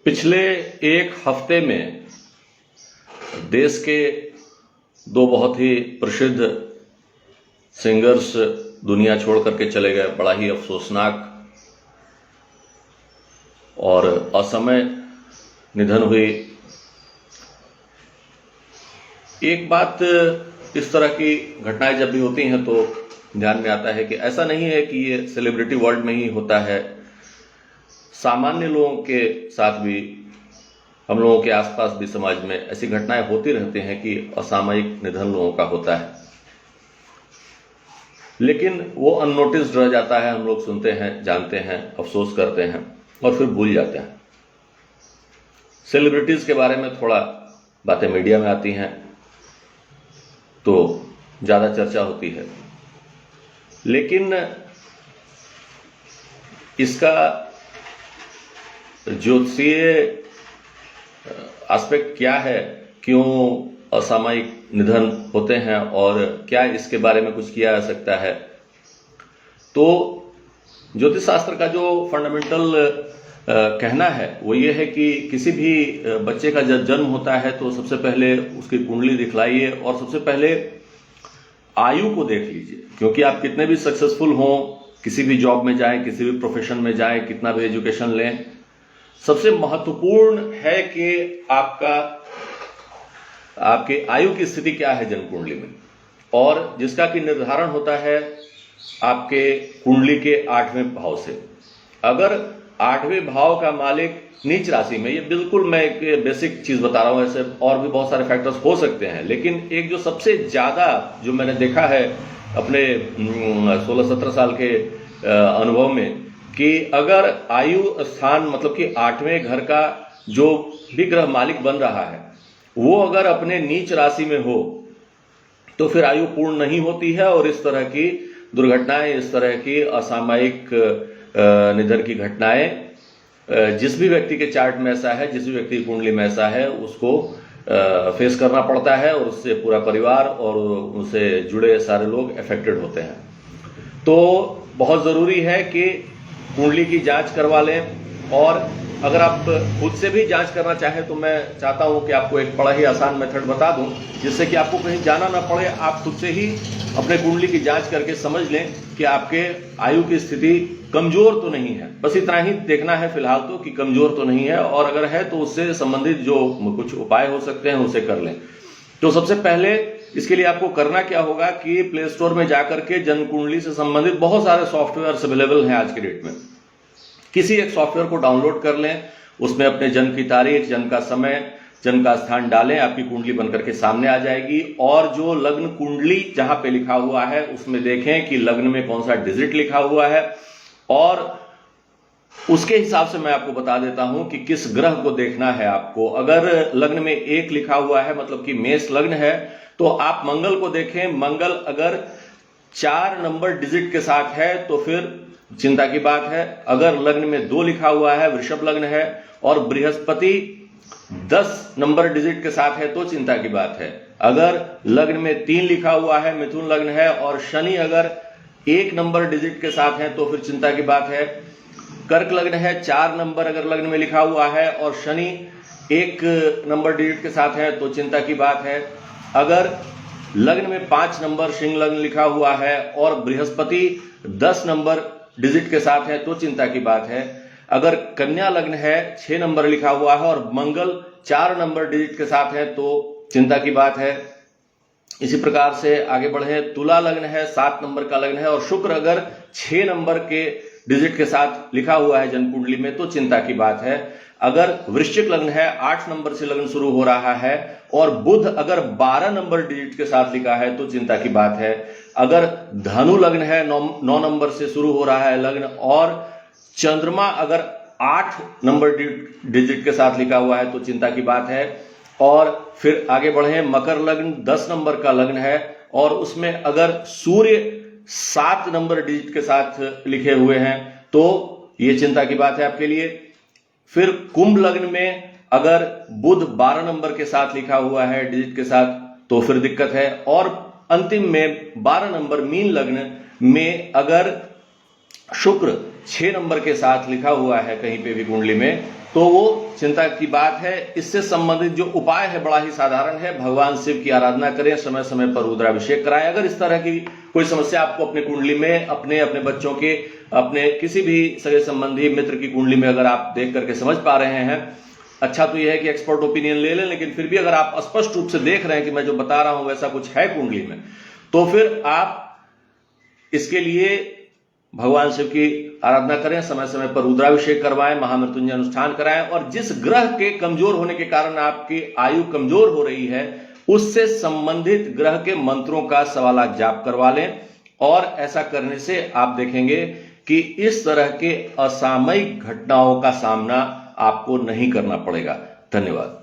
पिछले एक हफ्ते में देश के दो बहुत ही प्रसिद्ध सिंगर्स दुनिया छोड़ करके चले गए। बड़ा ही अफसोसनाक और असमय निधन हुई। एक बात, इस तरह की घटनाएं जब भी होती हैं तो ध्यान में आता है कि ऐसा नहीं है कि ये सेलिब्रिटी वर्ल्ड में ही होता है, सामान्य लोगों के साथ भी, हम लोगों के आसपास भी समाज में ऐसी घटनाएं होती रहती हैं कि असामयिक निधन लोगों का होता है, लेकिन वो अननोटिस्ड रह जाता है। हम लोग सुनते हैं, जानते हैं, अफसोस करते हैं और फिर भूल जाते हैं। सेलिब्रिटीज के बारे में थोड़ा बातें मीडिया में आती हैं तो ज्यादा चर्चा होती है, लेकिन इसका ज्योतिषीय एस्पेक्ट क्या है, क्यों असामयिक निधन होते हैं और क्या इसके बारे में कुछ किया जा सकता है। तो ज्योतिष शास्त्र का जो फंडामेंटल कहना है वो ये है कि किसी भी बच्चे का जब जन्म होता है तो सबसे पहले उसकी कुंडली दिखलाइए और सबसे पहले आयु को देख लीजिए, क्योंकि आप कितने भी सक्सेसफुल हों, किसी भी जॉब में जाएं, किसी भी प्रोफेशन में जाएं, कितना भी एजुकेशन लें, सबसे महत्वपूर्ण है कि आपके आयु की स्थिति क्या है जन्म कुंडली में, और जिसका कि निर्धारण होता है आपके कुंडली के 8वें भाव से। अगर 8वें भाव का मालिक नीच राशि में, ये बिल्कुल मैं एक बेसिक चीज बता रहा हूं, ऐसे और भी बहुत सारे फैक्टर्स हो सकते हैं, लेकिन एक जो सबसे ज्यादा जो मैंने देखा है अपने 16-17 साल के अनुभव में, कि अगर आयु स्थान मतलब कि 8वें घर का जो भी ग्रह मालिक बन रहा है वो अगर अपने नीच राशि में हो तो फिर आयु पूर्ण नहीं होती है, और इस तरह की दुर्घटनाएं, इस तरह की असामयिक निधन की घटनाएं जिस भी व्यक्ति के चार्ट में ऐसा है, जिस भी व्यक्ति की कुंडली में ऐसा है, उसको फेस करना पड़ता है और उससे पूरा परिवार और उनसे जुड़े सारे लोग अफेक्टेड होते हैं। तो बहुत जरूरी है कि कुंडली की जांच करवा लें, और अगर आप खुद से भी जांच करना चाहें तो मैं चाहता हूं कि आपको एक बड़ा ही आसान मेथड बता दूं, जिससे कि आपको कहीं जाना ना पड़े। आप खुद से ही अपने कुंडली की जांच करके समझ लें कि आपके आयु की स्थिति कमजोर तो नहीं है। बस इतना ही देखना है फिलहाल तो कि कमजोर तो नहीं है, और अगर है तो उससे संबंधित जो कुछ उपाय हो सकते हैं उसे कर लें। तो सबसे पहले इसके लिए आपको करना क्या होगा कि प्ले स्टोर में जाकर के जन्म कुंडली से संबंधित बहुत सारे सॉफ्टवेयर अवेलेबल हैं आज के डेट में। किसी एक सॉफ्टवेयर को डाउनलोड कर लें, उसमें अपने जन्म की तारीख, जन्म का समय, जन्म का स्थान डालें, आपकी कुंडली बनकर के सामने आ जाएगी। और जो लग्न कुंडली जहां पे लिखा हुआ है उसमें देखें कि लग्न में कौन सा डिजिट लिखा हुआ है, और उसके हिसाब से मैं आपको बता देता हूं कि किस ग्रह को देखना है आपको। अगर लग्न में 1 लिखा हुआ है, मतलब कि मेष लग्न है, तो आप मंगल को देखें। मंगल अगर 4 नंबर डिजिट के साथ है तो फिर चिंता की बात है। अगर लग्न में 2 लिखा हुआ है, वृषभ लग्न है, और बृहस्पति 10 नंबर डिजिट के साथ है तो चिंता की बात है। अगर लग्न में 3 लिखा हुआ है, मिथुन लग्न है, और शनि अगर 1 नंबर डिजिट के साथ है तो फिर चिंता की बात है। कर्क लग्न है, 4 नंबर अगर लग्न में लिखा हुआ है और शनि 1 नंबर डिजिट के साथ है तो चिंता की बात है। अगर लग्न में 5 नंबर सिंह लग्न लिखा हुआ है और बृहस्पति 10 नंबर डिजिट के साथ है तो चिंता की बात है। अगर कन्या लग्न है, 6 नंबर लिखा हुआ है और मंगल 4 नंबर डिजिट के साथ है तो चिंता की बात है। इसी प्रकार से आगे बढ़े, तुला लग्न है, 7 नंबर का लग्न है, और शुक्र अगर 6 नंबर के डिजिट के साथ लिखा हुआ है जन्म कुंडली में तो चिंता की बात है। अगर वृश्चिक लग्न है, 8 नंबर से लग्न शुरू हो रहा है, और बुध अगर 12 नंबर डिजिट के साथ लिखा है तो चिंता की बात है। अगर धनु लग्न है, 9 नंबर से शुरू हो रहा है लग्न, और चंद्रमा अगर 8 नंबर डिजिट के साथ लिखा हुआ है तो चिंता की बात है। और फिर आगे बढ़े, मकर लग्न 10 नंबर का लग्न है, और उसमें अगर सूर्य 7 नंबर डिजिट के साथ लिखे हुए हैं तो ये चिंता की बात है आपके लिए। फिर कुंभ लग्न में अगर बुध 12 नंबर के साथ लिखा हुआ है डिजिट के साथ तो फिर दिक्कत है। और अंतिम में 12 नंबर मीन लग्न में अगर शुक्र 6 नंबर के साथ लिखा हुआ है कहीं पे भी कुंडली में, तो वो चिंता की बात है। इससे संबंधित जो उपाय है बड़ा ही साधारण है, भगवान शिव की आराधना करें, समय समय पर रुद्राभिषेक कराएं। अगर इस तरह की कोई समस्या आपको अपने कुंडली में, अपने बच्चों के, अपने किसी भी सगे संबंधी मित्र की कुंडली में अगर आप देख करके समझ पा रहे हैं, अच्छा तो यह है कि एक्सपर्ट ओपिनियन ले लें, लेकिन फिर भी अगर आप स्पष्ट रूप से देख रहे हैं कि मैं जो बता रहा हूं वैसा कुछ है कुंडली में, तो फिर आप इसके लिए भगवान शिव की आराधना करें, समय समय पर रुद्राभिषेक करवाएं, महामृत्युंजय अनुष्ठान कराएं, और जिस ग्रह के कमजोर होने के कारण आपकी आयु कमजोर हो रही है उससे संबंधित ग्रह के मंत्रों का 1.25 लाख जाप करवा लें। और ऐसा करने से आप देखेंगे कि इस तरह के असामयिक घटनाओं का सामना आपको नहीं करना पड़ेगा। धन्यवाद।